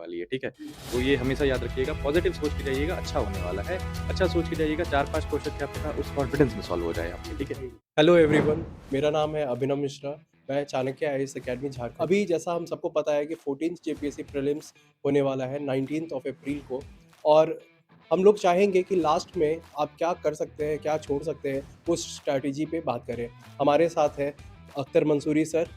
वाली है, ठीक है? तो ये हमेशा याद रखिएगा, पॉज़िटिव सोच के जाइएगा, अच्छा होने वाला है। अच्छा सोच के जाइएगा, 4-5 क्वेश्चन क्या पता उस कॉन्फिडेंस में सॉल्व हो जाए आपके, ठीक है? हेलो एवरीवन, मेरा नाम है अभिनव मिश्रा। मैं चाणक्य आईएएस अकेडमी झारखंड। अभी जैसा हम सबको पता है कि 14th जेपीएससी प्रीलिम्स होने वाला है 19th ऑफ अप्रैल को। और हम लोग चाहेंगे कि लास्ट में आप क्या कर सकते हैं, क्या छोड़ सकते हैं, उस स्ट्रैटेजी पे बात करें। हमारे साथ है अख्तर मंसूरी सर,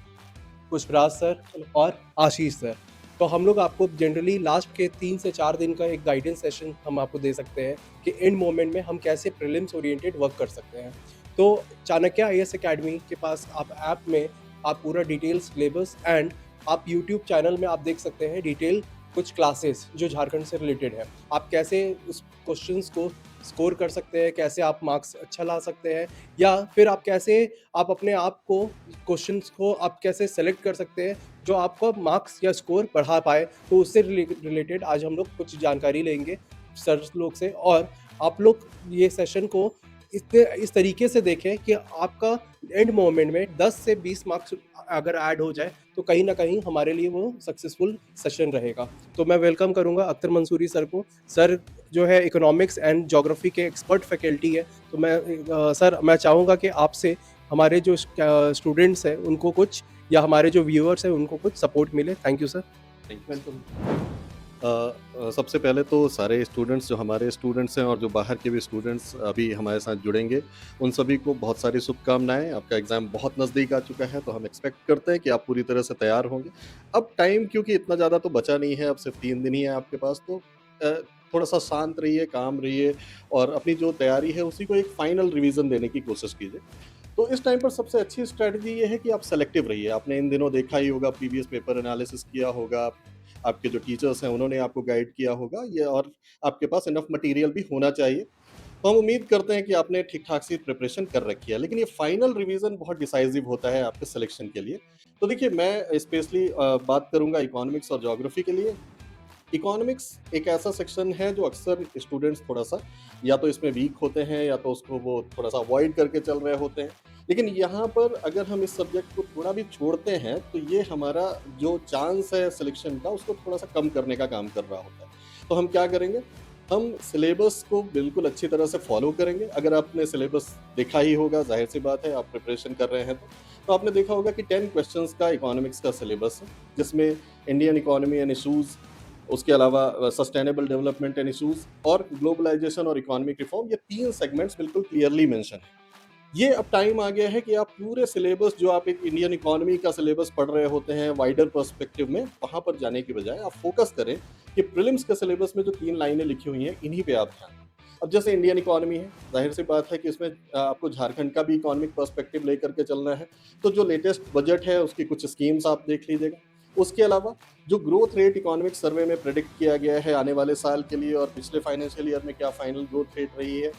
पुष्पराज सर और आशीष सर। तो हम लोग आपको जनरली लास्ट के 3 से 4 दिन का एक गाइडेंस सेशन हम आपको दे सकते हैं कि एंड मोमेंट में हम कैसे प्रीलिम्स ओरिएंटेड वर्क कर सकते हैं। तो चाणक्य आईएएस अकेडमी के पास आप ऐप में आप पूरा डिटेल सिलेबस एंड आप यूट्यूब चैनल में आप देख सकते हैं डिटेल कुछ क्लासेस जो झारखंड से रिलेटेड है। आप कैसे उस क्वेश्चंस को स्कोर कर सकते हैं, कैसे आप मार्क्स अच्छा ला सकते हैं, या फिर आप कैसे आप अपने आप को क्वेश्चंस को आप कैसे सेलेक्ट कर सकते हैं जो आपको मार्क्स या स्कोर बढ़ा पाए। तो उससे रिलेटेड आज हम लोग कुछ जानकारी लेंगे सर लोग से। और आप लोग ये सेशन को इस तरीके से देखें कि आपका एंड मोमेंट में 10 से 20 मार्क्स अगर ऐड हो जाए तो कहीं ना कहीं हमारे लिए वो सक्सेसफुल सेशन रहेगा। तो मैं वेलकम करूंगा अख्तर मंसूरी सर को। सर जो है इकोनॉमिक्स एंड ज्योग्राफी के एक्सपर्ट फैकल्टी है। तो सर मैं चाहूँगा कि आपसे हमारे जो स्टूडेंट्स हैं उनको कुछ, या हमारे जो व्यूअर्स हैं उनको कुछ सपोर्ट मिले। Thank you sir. Thank you. Welcome. सबसे पहले तो सारे स्टूडेंट्स जो हमारे स्टूडेंट्स हैं और जो बाहर के भी स्टूडेंट्स अभी हमारे साथ जुड़ेंगे, उन सभी को बहुत सारी शुभकामनाएँ। आपका एग्ज़ाम बहुत नज़दीक आ चुका है, तो हम एक्सपेक्ट करते हैं कि आप पूरी तरह से तैयार होंगे। अब टाइम क्योंकि इतना ज़्यादा तो बचा नहीं है, अब सिर्फ 3 दिन ही है आपके पास, तो थोड़ा-सा शांत रहिए, काम रहिए और अपनी जो तैयारी है, उसी को एक फाइनल रिवीज़न देने की कोशिश कीजिए। तो इस टाइम पर सबसे अच्छी स्ट्रैटेजी ये है कि आप सेलेक्टिव रहिए। आपने इन दिनों देखा ही होगा, प्रीवियस पेपर एनालिसिस किया होगा, आपके जो टीचर्स हैं उन्होंने आपको गाइड किया होगा ये, और आपके पास इनफ मटेरियल भी होना चाहिए। तो हम उम्मीद करते हैं कि आपने ठीक-ठाक सी प्रिपरेशन कर रखी है। लेकिन ये फाइनल रिवीजन बहुत डिसाइसिव होता है आपके सिलेक्शन के लिए। तो देखिए, मैं स्पेशली बात करूँगा इकोनॉमिक्स और ज्योग्राफी के लिए। इकोनॉमिक्स एक ऐसा सेक्शन है जो अक्सर स्टूडेंट्स थोड़ा-सा या तो इसमें वीक होते हैं या तो उसको वो थोड़ा-सा अवॉइड करके चल रहे होते हैं। लेकिन यहाँ पर अगर हम इस सब्जेक्ट को थोड़ा भी छोड़ते हैं, तो ये हमारा जो चांस है सिलेक्शन का, उसको थोड़ा-सा कम करने का काम कर रहा होता है। तो हम क्या करेंगे? हम सिलेबस को बिल्कुल अच्छी तरह से फॉलो करेंगे। अगर आपने सिलेबस देखा ही होगा, ज़ाहिर-सी बात है, आप प्रिपरेशन कर रहे हैं तो आपने देखा होगा कि 10 क्वेश्चन्स का इकोनॉमिक्स का सिलेबस है, जिसमें इंडियन इकोनॉमी एंड इश्यूज़, उसके अलावा सस्टेनेबल डेवलपमेंट एंड इश्यूज और ग्लोबलाइजेशन और इकोनॉमिक रिफॉर्म, ये 3 सेगमेंट्स बिल्कुल क्लियरली मेंशन है। ये अब टाइम आ गया है कि आप पूरे सिलेबस, जो आप एक इंडियन इकोनॉमी का सिलेबस पढ़ रहे होते हैं वाइडर पर्सपेक्टिव में, वहाँ पर जाने की बजाय आप फोकस करें कि प्रीलिम्स के सिलेबस में जो 3 लाइनें लिखी हुई हैं, इन्हीं पे आप ध्यान दें। अब जैसे इंडियन इकोनॉमी है, ज़ाहिर-सी बात है कि इसमें आपको झारखंड का भी इकोनॉमिक पर्सपेक्टिव लेकर के चलना है। तो जो लेटेस्ट बजट है, उसकी कुछ स्कीम्स आप देख लीजिएगा। उसके अलावा जो ग्रोथ रेट इकोनॉमिक सर्वे में प्रेडिक्ट किया गया है आने वाले साल के लिए, और पिछले फाइनेंशियल ईयर में क्या फाइनल ग्रोथ रेट रही है,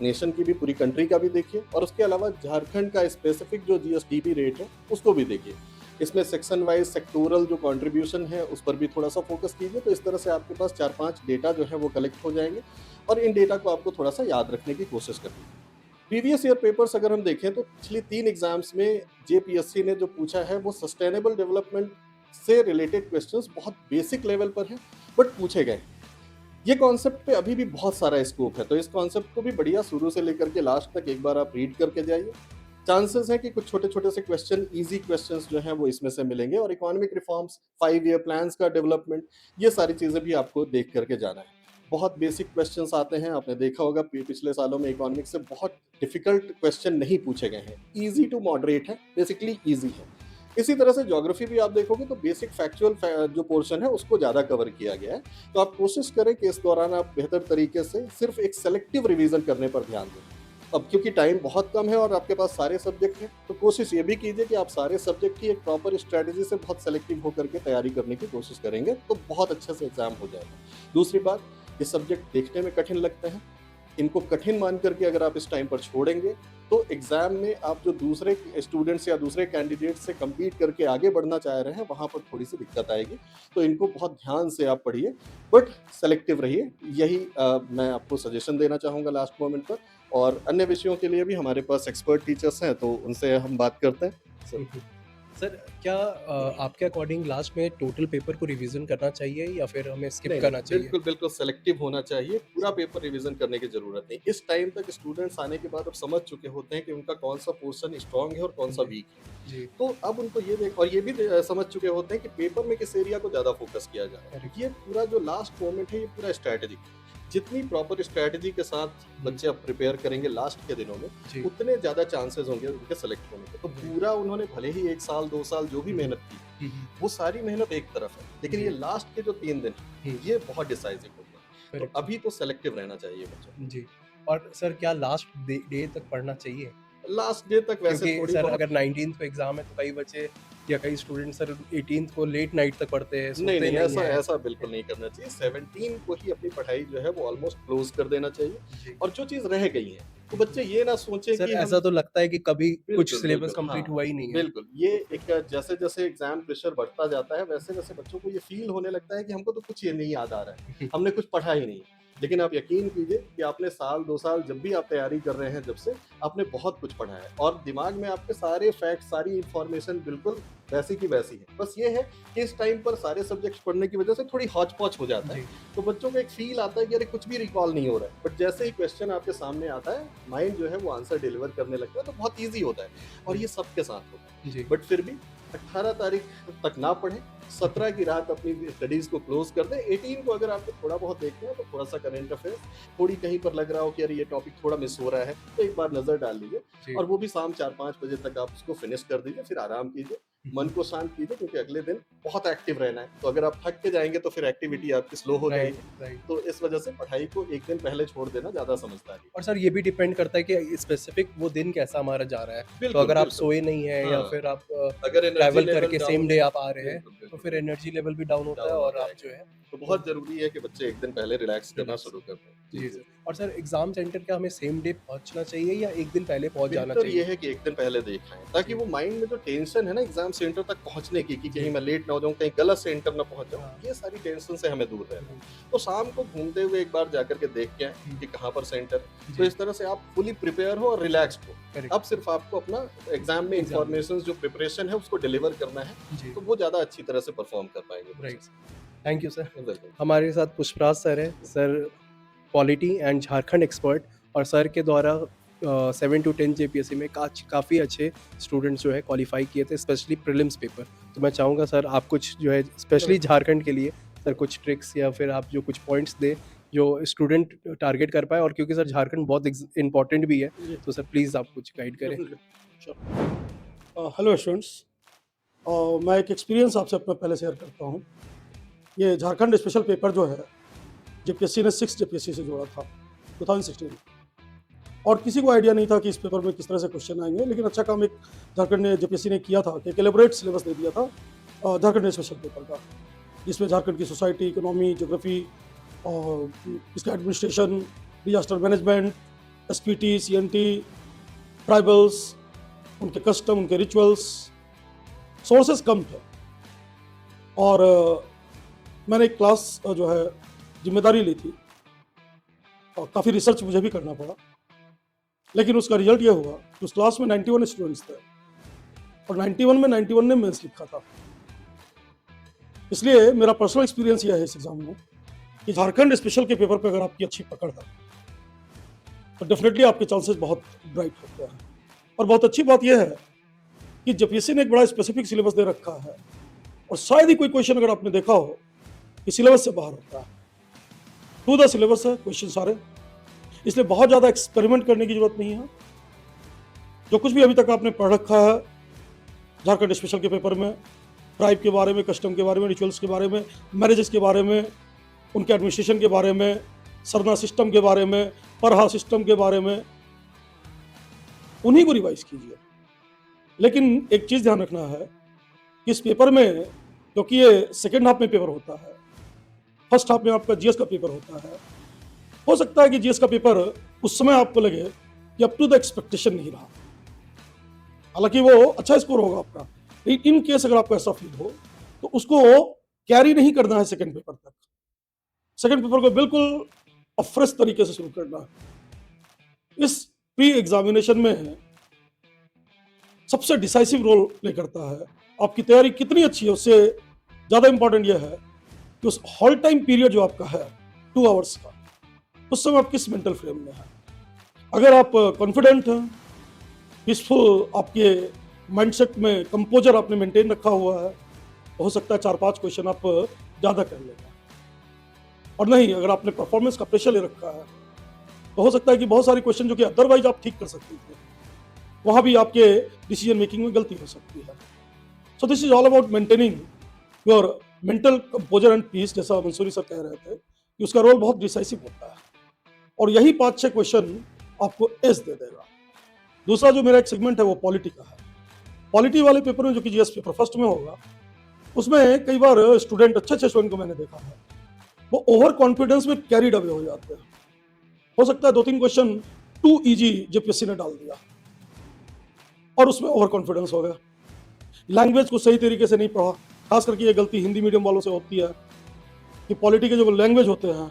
नेशन की भी, पूरी कंट्री का भी देखिए, और उसके अलावा झारखंड का स्पेसिफिक जो जीएसडीपी रेट है, उसको भी देखिए। इसमें सेक्शन वाइज सेक्टोरल जो कंट्रीब्यूशन है, उस पर भी थोड़ा-सा फोकस कीजिए। तो इस तरह से आपके पास 4-5 डेटा जो है वो कलेक्ट हो जाएँगे, और इन डेटा को आपको थोड़ा-सा याद रखने की कोशिश करनी है। प्रीवियस ईयर पेपर्स अगर हम देखें, तो पिछली 3 एग्ज़ाम्स में जेपीएससी ने जो पूछा है, वो सस्टेनेबल डेवलपमेंट से रिलेटेड क्वेश्चंस बहुत बेसिक लेवल पर हैं, बट पूछे गए हैं। ये कॉन्सेप्ट पे अभी भी बहुत सारा स्कोप है, तो इस कॉन्सेप्ट को भी बढ़िया शुरू से लेकर के लास्ट तक एक बार आप रीड करके जाइए। चांसेस है कि कुछ छोटे-छोटे से क्वेश्चन, ईज़ी क्वेश्चंस जो हैं वो इसमें से मिलेंगे, और इकोनॉमिक रिफॉर्म्स, 5 ईयर प्लान्स का डेवलपमेंट, ये सारी चीज़ें भी आपको देख कर के जाना है। बहुत बेसिक क्वेश्चंस आते हैं, आपने देखा होगा पिछले सालों में इकोनॉमिक्स से बहुत डिफिकल्ट क्वेश्चन नहीं पूछे गए हैं। ईज़ी टू मॉडरेट है, बेसिकली ईज़ी है। इसी तरह से ज्योग्राफी भी आप देखोगे तो बेसिक फैक्चुअल जो पोर्शन है, उसको ज़्यादा कवर किया गया है। तो आप कोशिश करें कि इस दौरान आप बेहतर तरीके से सिर्फ एक सेलेक्टिव रिवीजन करने पर ध्यान दें। अब क्योंकि टाइम बहुत कम है और आपके पास सारे सब्जेक्ट हैं, तो कोशिश ये भी कीजिए कि आप सारे सब्जेक्ट की एक प्रॉपर स्ट्रैटेजी से बहुत सेलेक्टिव होकर के तैयारी करने की कोशिश करेंगे, तो बहुत अच्छे से एग्जाम हो जाएगा। दूसरी बात, ये सब्जेक्ट देखने में कठिन लगते हैं, इनको कठिन मान करके अगर आप इस टाइम पर छोड़ेंगे, तो एग्जाम में आप जो दूसरे स्टूडेंट्स या दूसरे कैंडिडेट से compete करके आगे बढ़ना चाह रहे हैं, वहाँ पर थोड़ी-सी दिक्कत आएगी। तो इनको बहुत ध्यान से आप पढ़िए, बट सेलेक्टिव रहिए। यही मैं आपको सजेशन देना चाहूँगा लास्ट मोमेंट पर। और अन्य विषयों के लिए भी हमारे पास एक्सपर्ट टीचर्स हैं, तो उनसे हम बात करते हैं। सर। सर क्या आपके अकॉर्डिंग लास्ट में टोटल पेपर को रिवीजन करना चाहिए या फिर हमें स्किप नहीं, करना नहीं, चाहिए? बिल्कुल, बिल्कुल सेलेक्टिव होना चाहिए, पूरा पेपर रिवीजन करने की ज़रूरत नहीं। इस टाइम तक स्टूडेंट्स आने के बाद अब समझ चुके होते हैं कि उनका कौन-सा पोर्शन स्ट्रॉन्ग है और कौन-सा जी, वीक है। जी, तो अब उनको ये देख और ये भी समझ चुके होते हैं कि पेपर में किस एरिया को ज़्यादा फोकस किया जा रहा है। करेक्ट। ये पूरा जो लास्ट मोमेंट है, ये पूरा स्ट्रैटेजिक है। जितनी प्रॉपर स्ट्रैटेजी के साथ बच्चे अब प्रिपेयर करेंगे लास्ट के दिनों में, जी, उतने ज़्यादा चांसेस होंगे उनके सेलेक्ट होने के। तो जी। पूरा उन्होंने भले ही 1 साल, 2 साल जो भी हुँ, मेहनत की, हुँ, हुँ, वो सारी मेहनत एक तरफ है, लेकिन जी। ये लास्ट के जो 3 दिन हुँ, ये बहुत डिसाइसिव हो गया। तो करेक्ट अभी तो सेलेक्टिव रहना चाहिए बच्चों को। जी। और सर क्या लास्ट डे तक पढ़ना चाहिए? लास्ट डे तक वैसे क्योंकि थोड़ी सर बहुत अगर 19th को एग्ज़ाम है तो कई बच्चे या कई स्टूडेंट सर 18th को लेट नाइट तक पढ़ते हैं, नहीं, सोते नहीं, नहीं ऐसा हैं। ऐसा बिल्कुल नहीं करना चाहिए। 17 को ही अपनी पढ़ाई जो है वो ऑलमोस्ट क्लोज़ कर देना चाहिए जी। और जो चीज़ रह गई है, तो बच्चे ये ना सोचें सर कि हम ऐसा तो लगता है कि कभी कुछ बिल्कुल, सिलेबस बिल्कुल, कंप्लीट हाँ, हुआ ही नहीं है। बिल्कुल। ये तो एक जैसे-जैसे एग्ज़ाम प्रेशर बढ़ता जाता है, वैसे-वैसे बच्चों को ये फ़ील होने लगता है कि हमको तो कुछ ये नहीं याद आ रहा है, फिर हमने कुछ पढ़ा ही नहीं है। लेकिन आप यकीन कीजिए कि आपने साल, 2 साल जब भी आप तैयारी कर रहे हैं जब से, आपने बहुत कुछ पढ़ा है और दिमाग में आपके सारे फैक्ट्स, सारी इन्फॉर्मेशन बिल्कुल वैसी की वैसी है। बस ये है कि इस टाइम पर सारे सब्जेक्ट्स पढ़ने की वजह से थोड़ी हौच-पौच हो जाता है। जी, तो बच्चों को एक फ़ील आता है कि अरे कुछ भी रिकॉल नहीं हो रहा है। बट जैसे ही क्वेश्चन आपके सामने आता है, माइंड जो है वो आंसर डिलीवर करने लगता है, तो बहुत ईज़ी होता है और ये सबके साथ होता है। जी, बट फिर भी 18 तारीख तक ना पढ़ें, 17 की रात अपनी स्टडीज़ को क्लोज़ कर दें। 18 को अगर आपको थोड़ा बहुत देखना है, तो थोड़ा-सा करंट अफेयर्स, थोड़ी कहीं पर लग रहा हो कि अरे ये टॉपिक थोड़ा मिस हो रहा है, तो एक बार नज़र डाल लीजिए जी। और वो भी शाम 4-5 बजे तक आप उसको फिनिश कर दीजिए, फिर आराम कीजिए, मन को शांत कीजिए क्योंकि अगले दिन बहुत एक्टिव रहना है। तो अगर आप थक के जाएँगे तो फिर एक्टिविटी आपकी स्लो हो राइट, जाएगी। राइट। तो इस वजह से पढ़ाई को 1 दिन पहले छोड़ देना ज़्यादा समझदारी है। और सर ये भी डिपेंड करता है कि स्पेसिफिक वो दिन कैसा हमारा जा रहा है। तो बिल्कुल, अगर आप बिल्कुल। सोए नहीं हैं या हाँ, फिर आप अगर एनर्जी ट्रैवल लेवल करके सेम डाउन डे है आप आ रहे हैं, बिल्कुल, तो बिल्कुल, फिर बिल्कुल। एनर्जी लेवल भी डाउन होता है डाउन हो और आप जो जाएगा। है तो वो बहुत ज़रूरी है कि बच्चे 1 दिन पहले रिलैक्स करना रिलैक्स शुरू कर दें। जी, जी जी। सर। और सर एग्ज़ाम सेंटर क्या हमें सेम डे पहुँचना चाहिए या 1 दिन पहले पहुँच जाना बेहतर ये चाहिए? है कि 1 दिन पहले देख आएँ, ताकि जी, वो माइंड में जो टेंशन है ना एग्ज़ाम सेंटर तक पहुँचने की कि जी। कहीं मैं लेट ना हो जाऊँ, कहीं गलत सेंटर ना पहुँच जाऊँ, हाँ, ये सारी टेंशन से हमें दूर रहना है। जी, तो शाम को घूमते हुए एक बार जाकर के देख के आएँ हुँ, कि कहाँ पर सेंटर है। तो जी, इस तरह से आप फुली प्रिपेयर हो और रिलैक्स्ड हो। करेक्ट। अब सिर्फ़ आपको अपना एग्ज़ाम में एग्ज़ाम में इन्फॉर्मेशंस जो प्रिपरेशन है उसको डिलीवर करना है, जी, तो वो ज़्यादा अच्छी तरह से परफ़ॉर्म कर पाएँगे बच्चे। Right. Thank you sir. Welcome. हमारे साथ पुष्पराज सर हैं। Sir polity and Jharkhand expert और सर के द्वारा 7 टू 10 जेपीएससी में काफ़ी अच्छे स्टूडेंट्स जो है क्वालिफाई किए थे स्पेशली प्रीलिम्स पेपर। तो मैं चाहूँगा सर आप कुछ जो है स्पेशली झारखंड के लिए सर कुछ ट्रिक्स या फिर आप जो कुछ पॉइंट्स दें जो स्टूडेंट टारगेट कर पाए और क्योंकि सर झारखंड बहुत इम्पोर्टेंट भी है जी, तो सर प्लीज़ आप कुछ गाइड करें। Definitely sure. हेलो स्टूडेंट्स, मैं एक एक्सपीरियंस आपसे अपना पहले शेयर करता हूँ। ये झारखंड स्पेशल पेपर जो है जेपीएससी ने 6 जेपीएससी से जोड़ा था 2016 में और किसी को आइडिया नहीं था कि इस पेपर में किस तरह से क्वेश्चन आएंगे, लेकिन अच्छा काम एक झारखंड ने जेपीएससी ने किया था कि एक एलेबोरेट सिलेबस दे दिया था झारखंड स्पेशल पेपर का, जिसमें झारखंड की सोसाइटी, इकोनॉमी, ज्योग्राफी और इसका administration, disaster management, SPT, CNT, tribals, उनके कस्टम, उनके रिचुअल्स, सोर्सेस कम थे और मैंने एक क्लास जो है जिम्मेदारी ली थी और काफ़ी रिसर्च मुझे भी करना पड़ा, लेकिन उसका रिजल्ट ये हुआ कि उस क्लास में 91 स्टूडेंट्स थे और 91 में 91 ने मेंस लिखा था। इसलिए मेरा पर्सनल एक्सपीरियंस यह है इस एग्जाम में कि झारखंड स्पेशल के पेपर पे अगर आपकी अच्छी पकड़ है तो डेफिनेटली आपके चांसेस बहुत ब्राइट होते हैं। और बहुत अच्छी बात यह है कि जेपीएससी ने एक बड़ा स्पेसिफिक सिलेबस दे रखा है और शायद ही कोई क्वेश्चन अगर आपने देखा हो कि सिलेबस से बाहर होता है। टू द सिलेबस है क्वेश्चन सारे, इसलिए बहुत ज़्यादा एक्सपेरिमेंट करने की जरूरत नहीं है। जो कुछ भी अभी तक आपने पढ़ रखा है झारखंड स्पेशल के पेपर में, ट्राइब के बारे में, कस्टम के बारे में, रिचुअल्स के बारे में, मैरिजेस के बारे में, उनके एडमिनिस्ट्रेशन के बारे में, सरना सिस्टम के बारे में, परहा सिस्टम के बारे में, उन्हीं को रिवाइज कीजिए। लेकिन एक चीज़ ध्यान रखना है कि इस पेपर में, क्योंकि ये सेकेंड हाफ में पेपर होता है, फर्स्ट हाफ में आपका जीएस का पेपर होता है, हो सकता है कि जीएस का पेपर उस समय आपको लगे कि अप टू द एक्सपेक्टेशन नहीं रहा, हालांकि वो अच्छा स्कोर होगा आपका, लेकिन इन केस अगर आपको ऐसा फील हो तो उसको कैरी नहीं करना है सेकेंड पेपर तक। सेकेंड पेपर को बिल्कुल फ्रेश तरीके से शुरू करना है। इस प्री एग्जामिनेशन में सबसे डिसाइसिव रोल प्ले करता है आपकी तैयारी कितनी अच्छी है उससे ज़्यादा इंपॉर्टेंट यह है कि उस हॉल टाइम पीरियड जो आपका है 2 आवर्स का, उस समय आप किस मेंटल फ्रेम में हैं। अगर आप कॉन्फिडेंट हैं, पीसफुल आपके माइंडसेट में कंपोजर आपने मेंटेन रखा हुआ है, तो हो सकता है 4-5 क्वेश्चन आप ज़्यादा कर लेंगे। और नहीं, अगर आपने परफॉर्मेंस का प्रेशर ले रखा है तो हो सकता है कि बहुत सारे क्वेश्चन जो कि अदरवाइज आप ठीक कर सकते थे, वहाँ भी आपके डिसीजन मेकिंग में गलती हो सकती है। So this is all about maintaining your mental composure and peace, जैसा मंसूरी सर कह रहे थे कि उसका रोल बहुत डिसाइसिव होता है, और यही 5-6 क्वेश्चन आपको एस दे देगा। दूसरा जो मेरा एक सेगमेंट है वो पॉलिटी का है। पॉलिटी वाले पेपर में जो कि जीएस पेपर फर्स्ट में होगा, उसमें कई बार स्टूडेंट, अच्छे स्टूडेंट को मैंने देखा है, वो ओवर कॉन्फिडेंस में कैरिड अवे हो जाते हैं। हो सकता है 2-3 क्वेश्चन टू इजी जेपीएससी ने डाल दिया और उसमें ओवर कॉन्फिडेंस हो गया। लैंग्वेज को सही तरीके से नहीं पढ़ा, खास करके ये गलती हिंदी मीडियम वालों से होती है कि पॉलिटी के जो लैंग्वेज होते हैं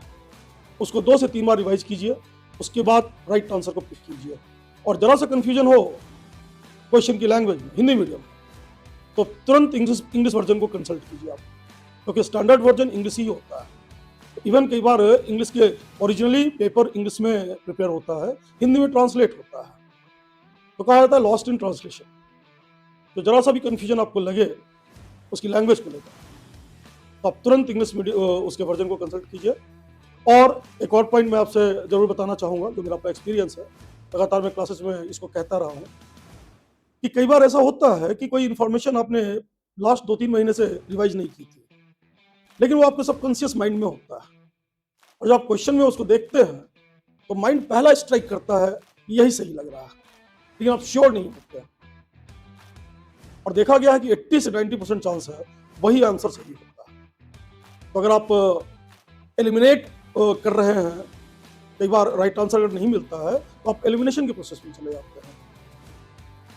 उसको 2 से 3 बार रिवाइज कीजिए, उसके बाद राइट आंसर को पिक कीजिए। और जरा सा कंफ्यूजन हो क्वेश्चन की लैंग्वेज में, हिंदी मीडियम, तो तुरंत इंग्लिश वर्जन को कंसल्ट कीजिए आप, क्योंकि स्टैंडर्ड वर्जन इंग्लिश ही होता है। इवन कई बार इंग्लिश के ओरिजिनली पेपर इंग्लिश में प्रिपेयर होता है, हिंदी में ट्रांसलेट होता है, तो कहा जाता है लॉस्ट इन ट्रांसलेशन। तो जरा सा भी कंफ्यूजन आपको लगे उसकी लैंग्वेज को लेकर, तो आप तुरंत इंग्लिश उसके वर्जन को कंसल्ट कीजिए। और एक और पॉइंट मैं आपसे जरूर बताना चाहूँगा, जो मेरा अपना एक्सपीरियंस है, लगातार मैं क्लासेस में इसको कहता रहा हूँ कि कई बार ऐसा होता है कि कोई इन्फॉर्मेशन आपने लास्ट 2-3 महीने से रिवाइज नहीं की थी, लेकिन वो आपके सबकॉन्शियस माइंड में होता है, और जब आप क्वेश्चन में उसको देखते हैं तो माइंड पहला स्ट्राइक करता है कि यही सही लग रहा है, लेकिन आप श्योर नहीं होते। और देखा गया है कि 80 से 90% चांस है वही आंसर सही होता है। तो अगर आप एलिमिनेट कर रहे हैं, कई बार राइट आंसर अगर नहीं मिलता है तो आप एलिमिनेशन के प्रोसेस में चले जाते हैं।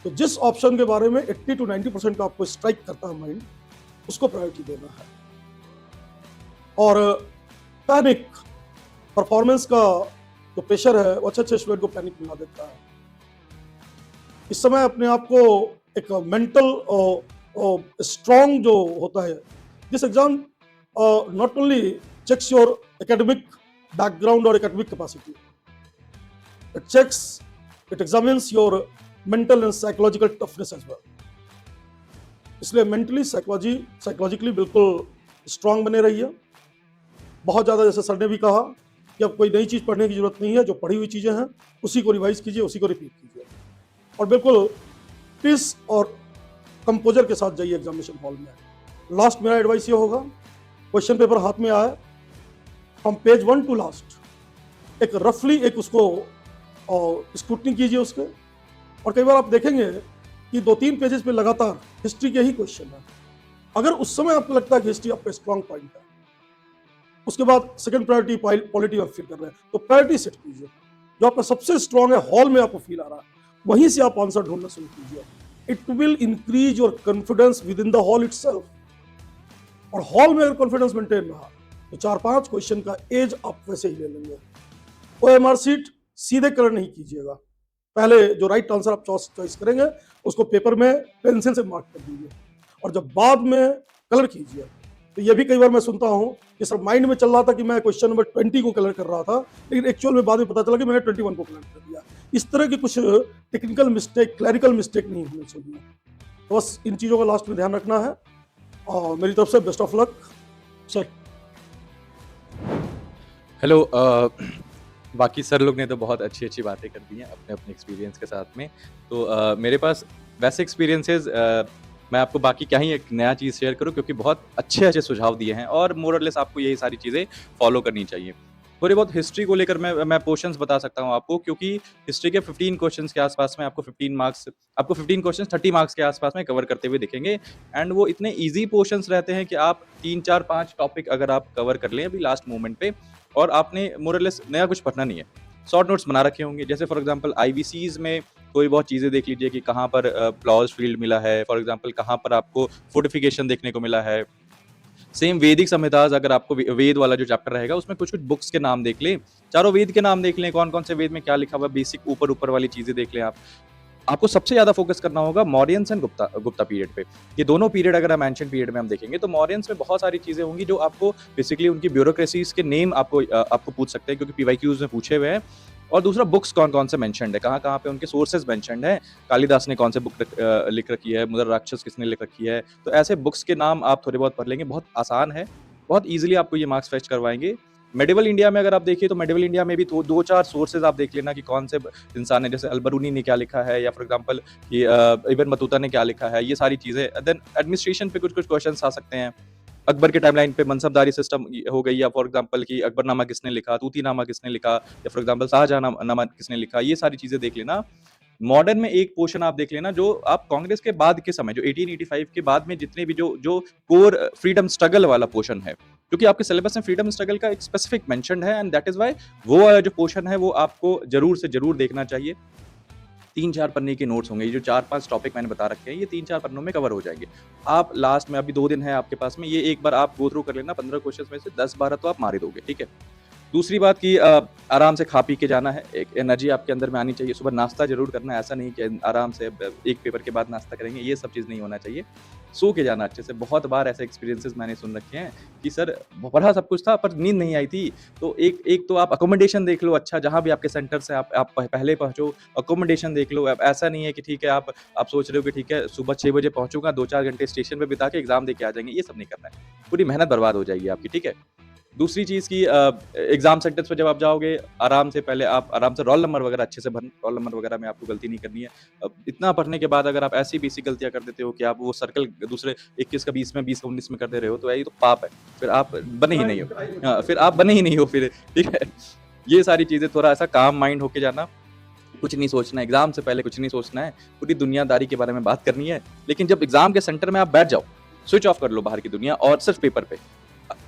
तो जिस ऑप्शन के बारे में 80 to 90% का आपको स्ट्राइक करता है माइंड, उसको प्रायोरिटी देना है। और पैनिक, परफॉर्मेंस का जो प्रेशर है वो अच्छे स्टूडेंट को पैनिक बना देता है। इस समय अपने आप को एक मेंटल स्ट्रॉन्ग जो होता है, this exam not only checks your academic background और academic capacity, it examines your mental and psychological toughness as well. इसलिए मेंटली साइकोलॉजिकली बिल्कुल स्ट्रांग बने रहिए। बहुत ज़्यादा, जैसे सर ने भी कहा, कि अब कोई नई चीज़ पढ़ने की जरूरत नहीं है, जो पढ़ी हुई चीज़ें हैं उसी को रिवाइज कीजिए, उसी को रिपीट कीजिए, और बिल्कुल पीस और कंपोजर के साथ जाइए एग्जामिनेशन हॉल में। लास्ट मेरा एडवाइस ये होगा, क्वेश्चन पेपर हाथ में आए, फ्रॉम पेज 1 टू लास्ट एक रफली एक उसको स्क्रूटनी कीजिए उसके। और कई बार आप देखेंगे कि 2-3 पेजेस पे लगातार हिस्ट्री के ही क्वेश्चन है। अगर उस समय आपको लगता है कि हिस्ट्री आपका स्ट्रॉन्ग पॉइंट है, उसके बाद सेकंड प्रायोरिटी पॉलिटी आप फील कर रहे हैं, तो प्रायोरिटी सेट कीजिए। जो आपका सबसे स्ट्रॉन्ग है, हॉल में आपको फील आ रहा है, वहीं से आप आंसर ढूंढना शुरू कीजिए। It will increase your confidence with in the hall itself. और हॉल में अगर कॉन्फिडेंस मेंटेन रहा तो 4-5 क्वेश्चन का एज आप वैसे ही ले लेंगे। OMR सीट सीधे कलर नहीं कीजिएगा, पहले जो राइट आंसर आप चॉइस करेंगे उसको पेपर में पेंसिल से मार्क कर दीजिए, और जब बाद में कलर कीजिए। तो ये भी कई बार मैं सुनता हूँ कि सर माइंड में चल रहा था कि मैं क्वेश्चन नंबर 20 को कलर कर रहा था, लेकिन एक्चुअल में बाद में पता चला कि मैंने 21 को कलर कर दिया। इस तरह की कुछ टेक्निकल मिस्टेक, क्लैरिकल मिस्टेक नहीं होनी चाहिए। तो बस इन चीज़ों का लास्ट में ध्यान रखना है, और मेरी तरफ से best of luck sir. Hello, बाकी सर लोग ने तो बहुत अच्छी बातें कर दी हैं अपने अपने एक्सपीरियंस के साथ में। तो मेरे पास वैसे एक्सपीरियंसेस, मैं आपको बाकी क्या ही एक नया चीज़ शेयर करूं, क्योंकि बहुत अच्छे अच्छे सुझाव दिए हैं और मोर और लेस आपको यही सारी चीज़ें फॉलो करनी चाहिए। थोड़ी बहुत हिस्ट्री को लेकर मैं पोर्शंस बता सकता हूं आपको, क्योंकि हिस्ट्री के 15 क्वेश्चंस के आसपास में आपको 15 क्वेश्चंस 30 मार्क्स के आसपास में कवर करते हुए दिखेंगे। एंड वो इतने ईजी पोर्शंस रहते हैं कि आप 3-4-5 टॉपिक अगर आप कवर कर लें अभी लास्ट मोमेंट पे, और आपने मोर और लेस नया कुछ पढ़ना नहीं है, शॉर्ट नोट्स बना रखे होंगे। जैसे फॉर एग्जांपल आईवीसीज में कोई बहुत चीज़ें देख लीजिए कि कहाँ पर प्लॉज फील्ड मिला है, फॉर एग्जांपल कहाँ पर आपको फोर्टिफिकेशन देखने को मिला है। सेम वैदिक संहिताज, अगर आपको वेद वाला जो चैप्टर रहेगा उसमें कुछ बुक्स के नाम देख लें, चारों वेद के नाम देख लें, कौन कौन से वेद में क्या लिखा हुआ, बेसिक ऊपर वाली चीज़ें देख लें आप। आपको सबसे ज़्यादा फोकस करना होगा मौर्यंस एंड गुप्ता पीरियड पे। ये दोनों पीरियड अगर हम एंशिएंट पीरियड में हम देखेंगे तो मौर्यंस में बहुत सारी चीज़ें होंगी जो आपको बेसिकली उनकी ब्यूरोक्रेसीज़ के नेम आपको पूछ सकते हैं, क्योंकि पीवाईक्यूज़ में पूछे हुए हैं। और दूसरा बुक्स कौन-कौन से मेंशन्ड है, कहाँ-कहाँ पे उनके सोर्सेज़ मेंशन्ड हैं, कालिदास ने कौन से बुक लिख रखी है, मदर राक्षस किसने लिख रखी है। तो ऐसे बुक्स के नाम आप थोड़े बहुत पढ़ लेंगे, बहुत आसान है, बहुत ईज़िली आपको ये मार्क्स फेच करवाएँगे। मेडिवल इंडिया में अगर आप देखिए तो मेडिवल इंडिया में भी तो 2-4 सोर्सेज़ आप देख लेना कि कौन से इंसान है, जैसे अल-बरूनी ने क्या लिखा है, या फॉर एग्जांपल कि इब्न बतूता ने क्या लिखा है, ये सारी चीज़ें। देन एडमिनिस्ट्रेशन पे कुछ-कुछ क्वेश्चन्स आ सकते हैं। अकबर के टाइमलाइन पे मनसबदारी सिस्टम हो गई, या फॉर एग्जांपल कि अकबरनामा किसने लिखा, तूतीनामा किसने लिखा, या फॉर एग्जांपल शाहजहांनामा किसने लिखा, ये सारी चीज़ें देख लेना। मॉडर्न में एक पोर्शन आप देख लेना जो आप कांग्रेस के बाद के समय, जो 1885 के बाद में जितने भी जो जो कोर फ्रीडम स्ट्रगल वाला पोर्शन है, क्योंकि आपके सिलेबस में फ्रीडम स्ट्रगल का एक स्पेसिफिक मेंशन्ड है, एंड दैट इज़ व्हाई वो वाला जो पोर्शन है वो आपको ज़रूर से ज़रूर देखना चाहिए। 3-4 पन्ने के नोट्स होंगे, ये जो 4-5 टॉपिक मैंने बता रखे हैं, ये 3-4 पन्नों में कवर हो जाएँगे। आप लास्ट में, अभी 2 दिन है आपके पास में, ये एक बार आप गो थ्रू कर लेना, 15 क्वेश्चन्स में से 10-12 तो आप मार ही दोगे, ठीक है? दूसरी बात कि आराम से खा पी के जाना है, एक एनर्जी आपके अंदर में आनी चाहिए। सुबह नाश्ता ज़रूर करना है, ऐसा नहीं कि आराम से एक पेपर के बाद नाश्ता करेंगे, ये सब चीज़ नहीं होना चाहिए। सो के जाना अच्छे से। बहुत बार ऐसे एक्सपीरियंसेस मैंने सुन रखे हैं कि सर पढ़ा सब कुछ था पर नींद नहीं आई थी। तो एक एक तो आप अकोमोडेशन देख लो अच्छा, जहाँ भी आपके सेंटर से आप पहले पहुँचो, अकोमोडेशन देख लो। अब ऐसा नहीं है कि ठीक है आप सोच रहे हो कि ठीक है सुबह 6 बजे पहुँचूँगा, 2-4 घंटे स्टेशन पे बिता के एग्ज़ाम दे के आ जाएँगे, ये सब नहीं करना है। पूरी मेहनत बर्बाद हो जाएगी आपकी, ठीक है? दूसरी चीज़ कि एग्ज़ाम सेंटर्स पे जब आप जाओगे, आराम से पहले आप आराम से रोल नंबर वगैरह अच्छे से भरना, रोल नंबर वगैरह में आपको गलती नहीं करनी है। इतना पढ़ने के बाद अगर आप ऐसी बेसिक गलतियाँ कर देते हो कि आप वो सर्कल दूसरे 21 का 20 में, 20 का 19 में कर दे रहे हो, तो यही तो पाप है। फिर आप बने ही नहीं हो। हाँ, फिर आप बने ही नहीं हो फिर, ठीक है? ये सारी चीज़ें थोड़ा ऐसा काम माइंड होके जाना, कुछ नहीं सोचना है, एग्ज़ाम से पहले कुछ नहीं सोचना है, पूरी दुनियादारी के बारे में बात करनी है। लेकिन जब एग्ज़ाम के सेंटर में आप बैठ जाओ, स्विच ऑफ कर लो बाहर की दुनिया और सिर्फ़ पेपर पे।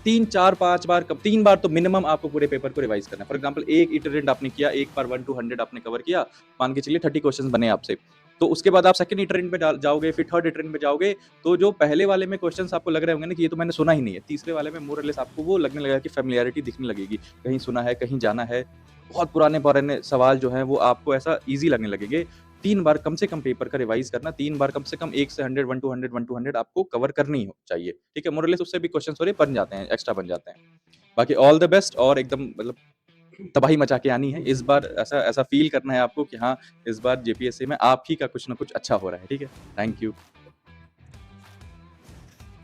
3, 4, 5 बार, कब 3 बार तो मिनिमम आपको पूरे पेपर को रिवाइज़ करना है। फॉर एग्ज़ाम्पल एक इटरेंट आपने किया, एक बार 1 टू 100 आपने कवर किया, मान के चलिए 30 क्वेश्चंस बने आपसे। तो उसके बाद आप सेकंड इटरेंट में जाओगे, फिर थर्ड इटरेंट में जाओगे, तो जो पहले वाले में क्वेश्चंस आपको लग रहे होंगे ना कि ये तो मैंने सुना ही नहीं है, तीसरे वाले में मोर और लेस आपको वो लगने लगेगा कि फ़ैमिलियरिटी दिखने लगेगी, कहीं सुना है, कहीं जाना है। बहुत पुराने-पुराने सवाल जो हैं वो आपको ऐसा ईज़ी लगने लगेंगे। 3 बार कम से कम पेपर का रिवाइज़ करना, 3 बार कम से कम 1 से 100, 1 टू 100, 1 टू 100 आपको कवर करनी हो चाहिए, ठीक है? मोर और लेस उससे भी क्वेश्चंस थोड़े बन जाते हैं, एक्स्ट्रा बन जाते हैं। बाकी ऑल द बेस्ट, और एकदम मतलब तबाही मचा के आनी है। इस बार ऐसा ऐसा फ़ील करना है आपको कि हाँ, इस बार जेपीएससी में आप ही का कुछ ना कुछ अच्छा हो रहा है, ठीक है? Thank you.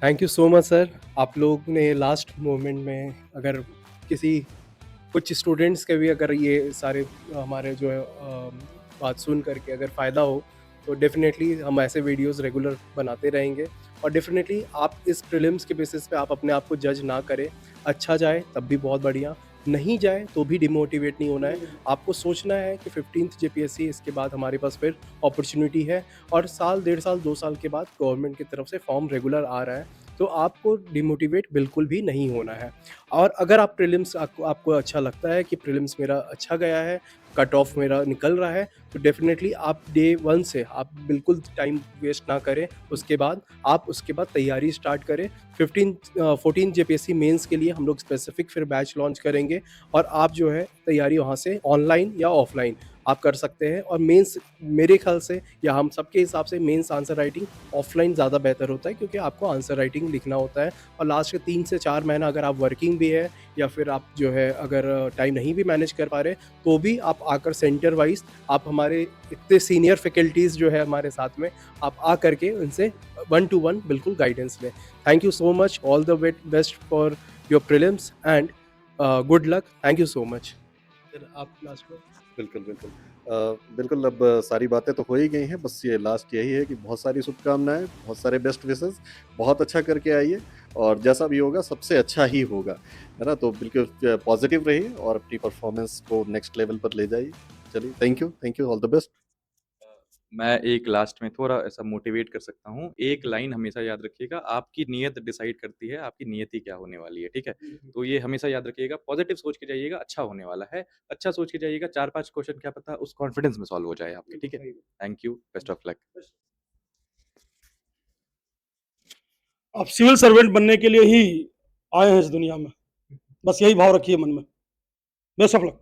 Thank you so much sir. आप लोग ने लास्ट मोमेंट में अगर किसी कुछ स्टूडेंट्स के भी अगर ये सारे हमारे जो है बात सुन करके अगर फ़ायदा हो, तो डेफ़िनेटली हम ऐसे वीडियोस रेगुलर बनाते रहेंगे। और डेफ़िनेटली आप इस प्रीलिम्स के बेसिस पे आप अपने आप को जज ना करें। अच्छा जाए तब भी बहुत बढ़िया, नहीं जाए तो भी डिमोटिवेट नहीं होना है। आपको सोचना है कि 15th जेपीएससी इसके बाद हमारे पास फिर अपॉर्च्युनिटी है, और साल, डेढ़ साल, 2 साल के बाद गवर्नमेंट की तरफ से फॉर्म रेगुलर आ रहा है, तो आपको डिमोटिवेट बिल्कुल भी नहीं होना है। और अगर आप प्रीलिम्स आपको आपको अच्छा लगता है कि प्रीलिम्स मेरा अच्छा गया है, कट ऑफ मेरा निकल रहा है, तो डेफ़िनेटली आप डे 1 से आप बिल्कुल टाइम वेस्ट ना करें। उसके बाद तैयारी स्टार्ट करें। 14 जेपीएससी मेंस के लिए हम लोग स्पेसिफिक फिर बैच लॉन्च करेंगे, और आप जो है तैयारी वहाँ से ऑनलाइन या ऑफलाइन आप कर सकते हैं। और मेंस मेरे ख्याल से या हम सबके हिसाब से मेंस आंसर राइटिंग ऑफलाइन ज़्यादा बेहतर होता है, क्योंकि आपको आंसर राइटिंग लिखना होता है। और लास्ट के 3 से 4 महीना अगर आप वर्किंग भी है, या फिर आप जो है अगर टाइम नहीं भी मैनेज कर पा रहे, तो भी आप आकर सेंटर वाइज आप हमारे इतने सीनियर फैकल्टीज़ जो है हमारे साथ में, आप आ करके उनसे 1 टू 1 बिल्कुल गाइडेंस लें। Thank you so much, all the best for your prelims and good luck. Thank you so much. Sir आप लास्ट में। बिल्कुल, बिल्कुल। बिल्कुल, अब सारी बातें तो हो ही गई हैं, बस ये लास्ट यही है कि बहुत सारी शुभकामनाएँ, बहुत सारे बेस्ट विशेज़, बहुत अच्छा करके आइए और जैसा भी होगा सबसे अच्छा ही होगा, है ना? तो बिल्कुल पॉज़िटिव रहिए और अपनी परफ़ॉर्मेंस को नेक्स्ट लेवल पर ले जाइए। चलिए, thank you, all the best. मैं एक लास्ट में थोड़ा ऐसा मोटिवेट कर सकता हूँ। एक लाइन हमेशा याद रखिएगा, आपकी नीयत डिसाइड करती है आपकी नियति क्या होने वाली है, ठीक है? तो ये हमेशा याद रखिएगा, पॉज़िटिव सोच के जाइएगा, अच्छा होने वाला है। अच्छा सोच के जाइएगा, 4-5 क्वेश्चन क्या पता उस कॉन्फिडेंस में सॉल्व हो जाए आपके, ठीक है? Thank you, best of luck. आप सिविल सर्वेंट बनने के लिए ही आए हैं इस दुनिया में, बस यही भाव रखिए मन में। Best of luck.